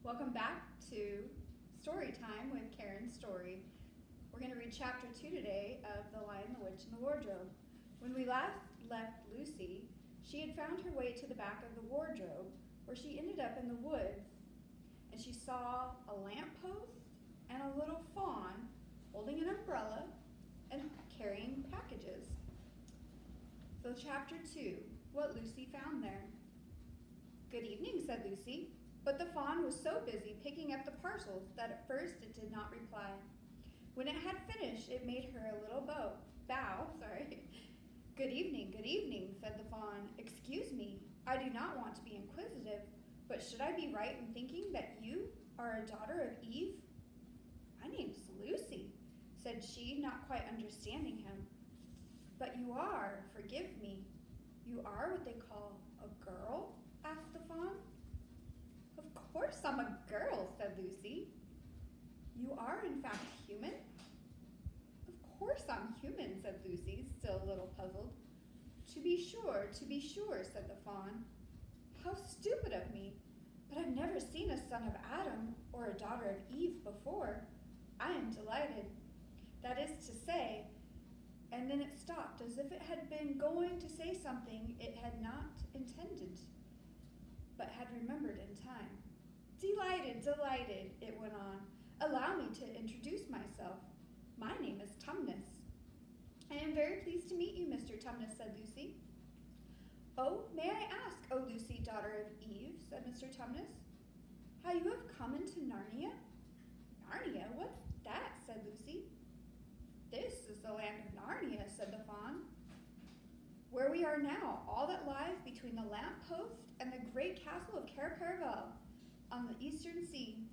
Welcome back to Story Time with Karen's Story. We're going to read chapter 2 today of The Lion, the Witch, and the Wardrobe. When we last left Lucy, she had found her way to the back of the wardrobe, where she ended up in the woods, and she saw a lamppost and a little fawn holding an umbrella and carrying packages. So chapter 2, what Lucy found there. "Good evening," said Lucy, but the fawn was so busy picking up the parcels that at first it did not reply. When it had finished, it made her a little bow. Good evening, said the fawn. "Excuse me, I do not want to be inquisitive, but should I be right in thinking that you are a daughter of Eve?" "My name's Lucy," said she, not quite understanding him. "But you are, forgive me, you are what they call a girl?" asked the fawn. "Of course I'm a girl," said Lucy. "You are in fact human?" "Of course I'm human," said Lucy, still a little puzzled. To be sure, said the fawn. "How stupid of me, but I've never seen a son of Adam or a daughter of Eve before. I am delighted. That is to say," and then it stopped as if it had been going to say something it had not intended, but had remembered in time. Delighted, it went on. "Allow me to introduce myself. My name is Tumnus." "I am very pleased to meet you, Mr. Tumnus," said Lucy. "Oh, may I ask, O Lucy, daughter of Eve," said Mr. Tumnus, "how you have come into Narnia?" "Narnia? What's that?" said Lucy. "This is the land of Narnia," said the fawn. "Where we are now, all that lies between the lamp post and the great castle of Cair Paravel on the eastern sea.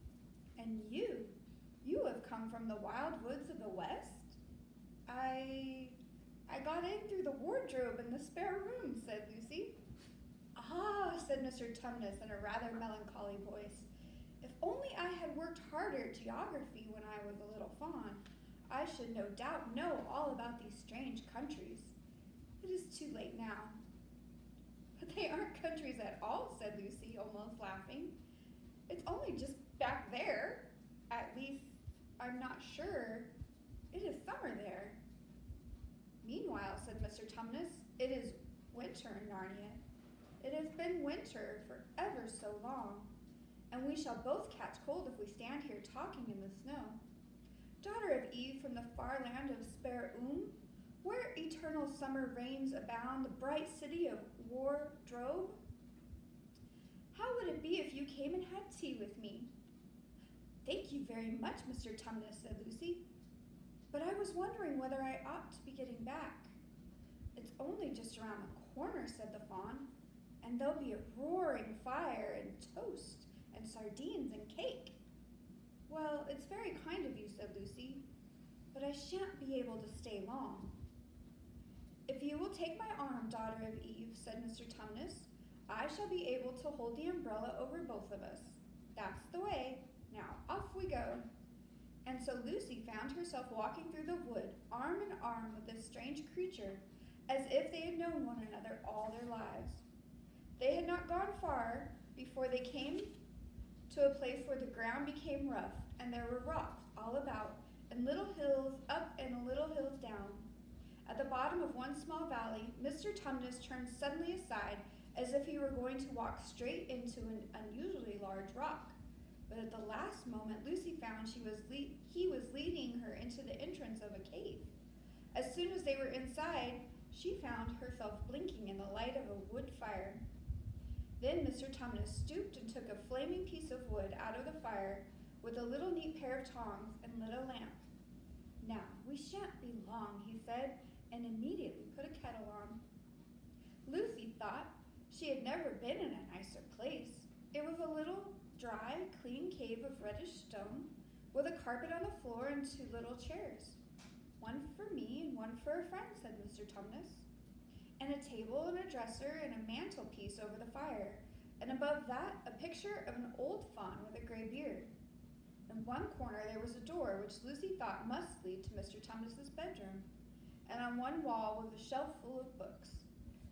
And you have come from the wild woods of the west?" I got in through the wardrobe in the spare room," said Lucy. "Ah," said Mr. Tumnus in a rather melancholy voice, "if only I had worked harder at geography when I was a little fawn, I should no doubt know all about these strange countries. It is too late now." "But they aren't countries at all," said Lucy, almost laughing. "It's only just back there. At least, I'm not sure. It is summer there." "Meanwhile," said Mr. Tumnus, "it is winter in Narnia. It has been winter for ever so long, and we shall both catch cold if we stand here talking in the snow. Daughter of Eve from the far land of Spare where eternal summer rains abound, the bright city of Wardrobe. How would it be if you came and had tea with me?" "Thank you very much, Mr. Tumnus," said Lucy, "but I was wondering whether I ought to be getting back." "It's only just around the corner," said the fawn, "and there'll be a roaring fire and toast and sardines and cake." "Well, it's very kind of you," said Lucy, "but I shan't be able to stay long." "If you will take my arm, daughter of Eve," said Mr. Tumnus, "I shall be able to hold the umbrella over both of us. That's the way. Now, off we go." And so Lucy found herself walking through the wood, arm in arm with this strange creature, as if they had known one another all their lives. They had not gone far before they came to a place where the ground became rough, and there were rocks all about, and little hills up and little hills down. At the bottom of one small valley, Mr. Tumnus turned suddenly aside, as if he were going to walk straight into an unusually large rock. But at the last moment, Lucy found he was leading her into the entrance of a cave. As soon as they were inside, she found herself blinking in the light of a wood fire. Then Mr. Tumnus stooped and took a flaming piece of wood out of the fire with a little neat pair of tongs and lit a lamp. "Now, we shan't be long," he said, and immediately put a kettle on. Lucy thought she had never been in a nicer place. It was a little dry, clean cave of reddish stone, with a carpet on the floor and two little chairs. "One for me and one for a friend," said Mr. Tumnus. "And a table and a dresser and a mantelpiece over the fire, and above that a picture of an old fawn with a gray beard." In one corner there was a door which Lucy thought must lead to Mr. Tumnus's bedroom, and on one wall was a shelf full of books.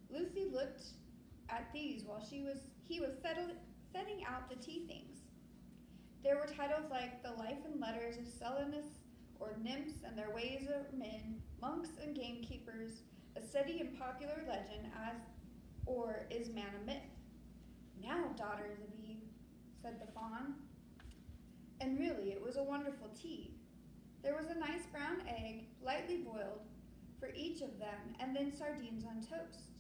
Lucy looked at these while he was setting out the tea things. There were titles like The Life and Letters of Selinus, or Nymphs and Their Ways of Men, Monks and Gamekeepers, A City and Popular Legend, or Is Man a Myth? Now, daughters of Eve, said the fawn. And really, it was a wonderful tea. There was a nice brown egg, lightly boiled, for each of them, and then sardines on toast,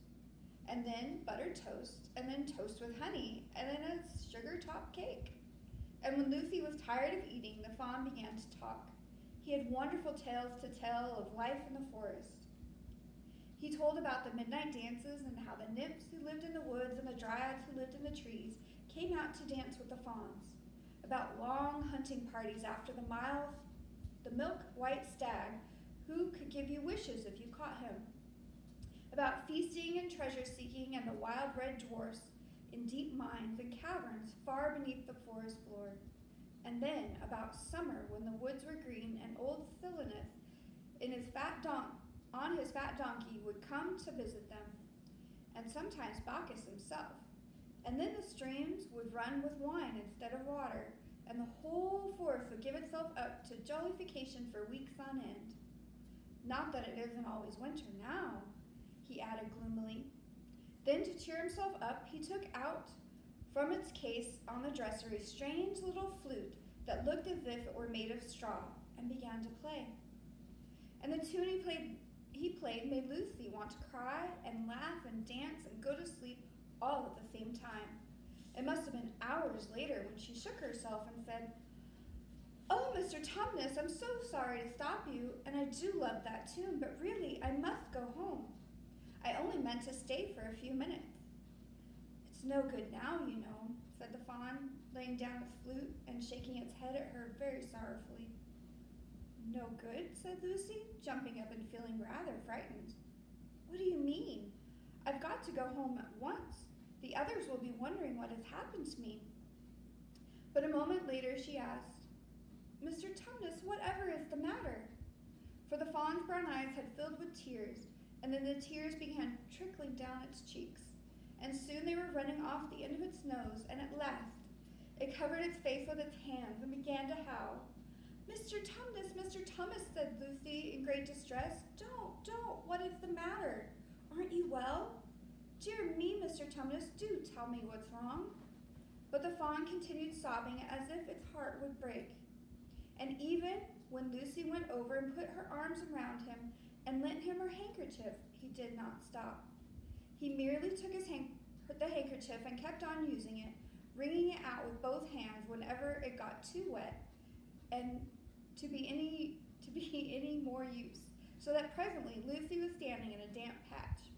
and then buttered toast, and then toast with honey, and then a sugar-topped cake. And when Lucy was tired of eating, the fawn began to talk. He had wonderful tales to tell of life in the forest. He told about the midnight dances and how the nymphs who lived in the woods and the dryads who lived in the trees came out to dance with the fawns, about long hunting parties after the milk-white stag who could give you wishes if you caught him, about feasting and treasure-seeking and the wild red dwarfs in deep mines and caverns far beneath the forest floor, and then about summer when the woods were green and old Selinus on his fat donkey would come to visit them, and sometimes Bacchus himself. And then the streams would run with wine instead of water, and the whole forest would give itself up to jollification for weeks on end. Not that it isn't always winter now, he added gloomily. Then to cheer himself up, he took out from its case on the dresser a strange little flute that looked as if it were made of straw, and began to play. And the tune he played made Lucy want to cry and laugh and dance and go to sleep all at the same time. It must have been hours later when she shook herself and said, "Oh, Mr. Tumnus, I'm so sorry to stop you, and I do love that tune, but really, I must go home. I only meant to stay for a few minutes." "It's no good now, you know," said the fawn, laying down its flute and shaking its head at her very sorrowfully. "No good?" said Lucy, jumping up and feeling rather frightened. "What do you mean? I've got to go home at once. The others will be wondering what has happened to me." But a moment later she asked, "Mr. Tumnus, whatever is the matter?" For the fawn's brown eyes had filled with tears, and then the tears began trickling down its cheeks, and soon they were running off the end of its nose, and at last it covered its face with its hands and began to howl. "Mr. Tumnus, said Lucy in great distress. Don't, what is the matter? Aren't you well? Dear me, Mr. Tumnus, do tell me what's wrong." But the fawn continued sobbing as if its heart would break. And even when Lucy went over and put her arms around him and lent him her handkerchief, he did not stop. He merely took the handkerchief and kept on using it, wringing it out with both hands whenever it got too wet and to be any more use, so that presently Lucy was standing in a damp patch.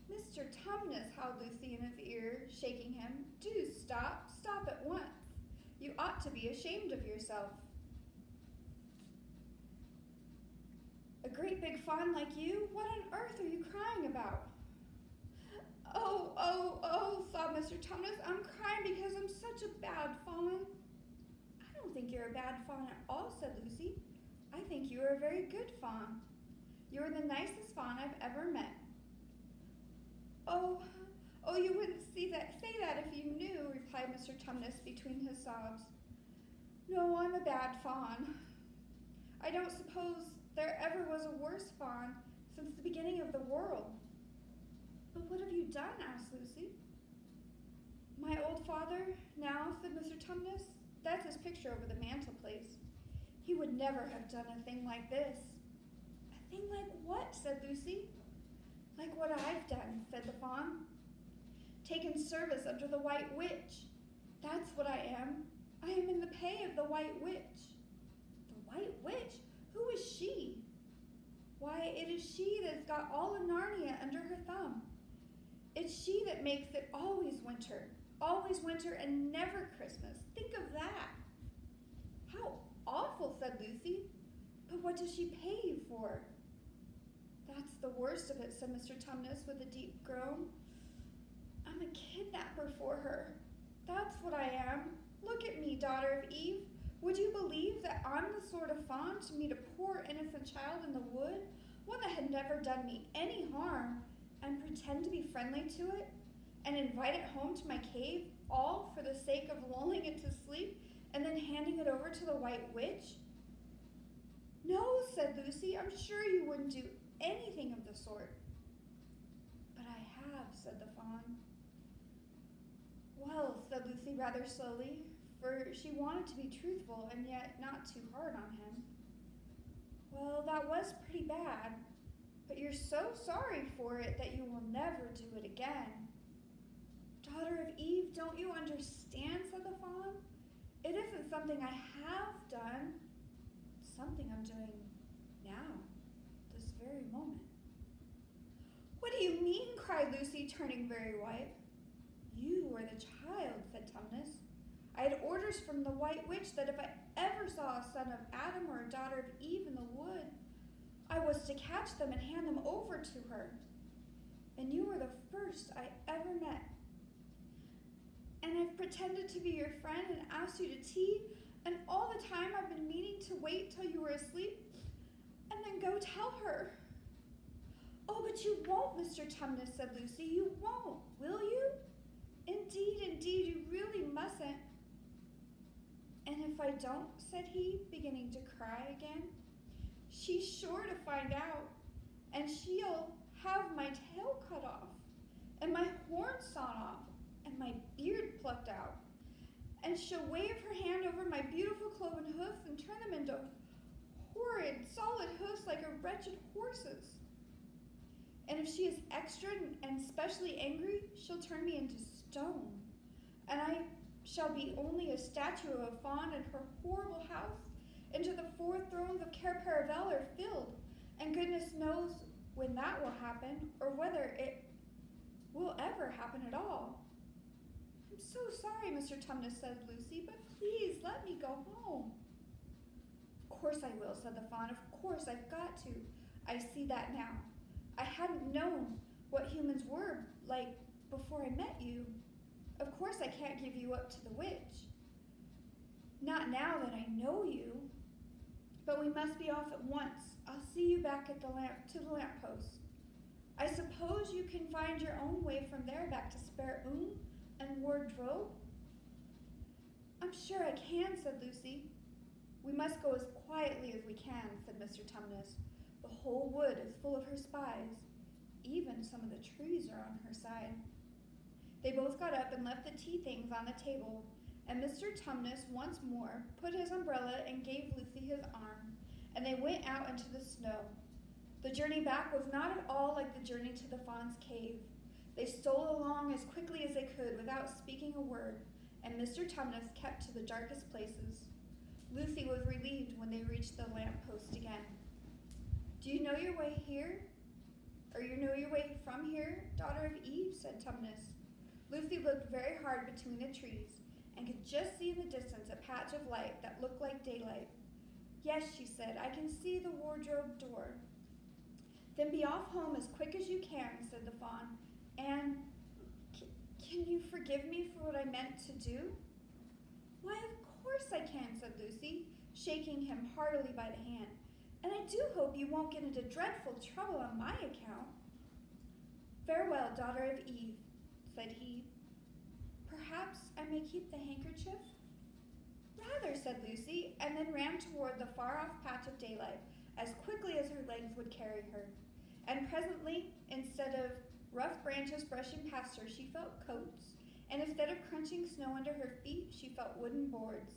"Mr. Tumnus," howled Lucy in his ear, shaking him, "do stop at once. You ought to be ashamed of yourself. A great big fawn like you? What on earth are you crying about?" Oh, sobbed Mr. Tumnus. "I'm crying because I'm such a bad fawn." "I don't think you're a bad fawn at all," said Lucy. "I think you are a very good fawn. You are the nicest fawn I've ever met." Oh, you wouldn't say that if you knew," replied Mr. Tumnus between his sobs. "No, I'm a bad fawn. I don't suppose there ever was a worse fawn since the beginning of the world." "But what have you done?" asked Lucy. "My old father, now," said Mr. Tumnus. "That's his picture over the mantelpiece. He would never have done a thing like this." "A thing like what?" said Lucy. "Like what I've done," said the fawn. "Taken service under the White Witch. That's what I am. I am in the pay of the White Witch." "The White Witch? Who is she?" "Why, it is she that's got all of Narnia under her thumb. It's she that makes it always winter and never Christmas. Think of that." "How awful," said Lucy. "But what does she pay you for?" "That's the worst of it," said Mr. Tumnus with a deep groan. "I'm a kidnapper for her. That's what I am. Look at me, daughter of Eve. Would you believe that I'm the sort of fawn to meet a poor innocent child in the wood, one that had never done me any harm, and pretend to be friendly to it, and invite it home to my cave, all for the sake of lulling it to sleep? handing it over to the White Witch? No, said Lucy. I'm sure you wouldn't do anything of the sort. But I have, said the Fawn. Well, said Lucy rather slowly, for she wanted to be truthful and yet not too hard on him. Well, that was pretty bad, but you're so sorry for it that you will never do it again. Daughter of Eve, don't you understand, said the Fawn. It isn't something I have done. It's something I'm doing now, this very moment. What do you mean, cried Lucy, turning very white. You are the child, said Tumnus. I had orders from the White Witch that if I ever saw a son of Adam or a daughter of Eve in the wood, I was to catch them and hand them over to her. And you were the first I ever met. And I've pretended to be your friend and asked you to tea, and all the time I've been meaning to wait till you were asleep and then go tell her. Oh, but you won't, Mr. Tumnus, said Lucy. You won't, will you? Indeed, you really mustn't. And if I don't, said he, beginning to cry again, she's sure to find out, and she'll have my tail cut off, and my horns sawn off, and my beard plucked out, and she'll wave her hand over my beautiful cloven hoofs and turn them into horrid, solid hoofs like a wretched horse's. And if she is extra and specially angry, she'll turn me into stone, and I shall be only a statue of a fawn in her horrible house, into the 4 thrones of Cair Paravel are filled, and goodness knows when that will happen, or whether it will ever happen at all. I'm so sorry, Mr. Tumnus, said Lucy, but please let me go home. Of course I will, said the Fawn. Of course I've got to. I see that now. I hadn't known what humans were like before I met you. Of course I can't give you up to the witch. Not now that I know you. But we must be off at once. I'll see you back at the lamppost. I suppose you can find your own way from there back to Spare and Wardrobe? I'm sure I can, said Lucy. We must go as quietly as we can, said Mr. Tumnus. The whole wood is full of her spies. Even some of the trees are on her side. They both got up and left the tea things on the table, and Mr. Tumnus once more put his umbrella and gave Lucy his arm, and they went out into the snow. The journey back was not at all like the journey to the Fawn's cave. They stole along as quickly as they could without speaking a word, and Mr. Tumnus kept to the darkest places. Lucy was relieved when they reached the lamppost again. Do you know your way here? Or you know your way from here, daughter of Eve, said Tumnus. Lucy looked very hard between the trees and could just see in the distance a patch of light that looked like daylight. Yes, she said, I can see the wardrobe door. Then be off home as quick as you can, said the Fawn. And can you forgive me for what I meant to do? Why, of course I can, said Lucy, shaking him heartily by the hand. And I do hope you won't get into dreadful trouble on my account. Farewell, daughter of Eve, said he. Perhaps I may keep the handkerchief? Rather, said Lucy, and then ran toward the far-off patch of daylight as quickly as her legs would carry her. And presently, instead of rough branches brushing past her, she felt coats, and instead of crunching snow under her feet, she felt wooden boards.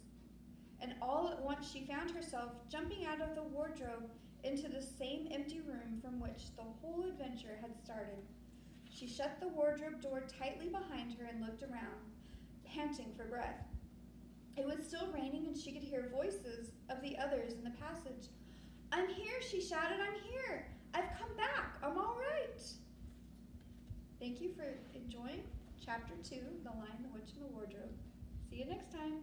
And all at once she found herself jumping out of the wardrobe into the same empty room from which the whole adventure had started. She shut the wardrobe door tightly behind her and looked around, panting for breath. It was still raining, and she could hear voices of the others in the passage. I'm here, she shouted, I'm here. I've come back. I'm all right. Thank you for enjoying Chapter 2, The Lion, the Witch, and the Wardrobe. See you next time.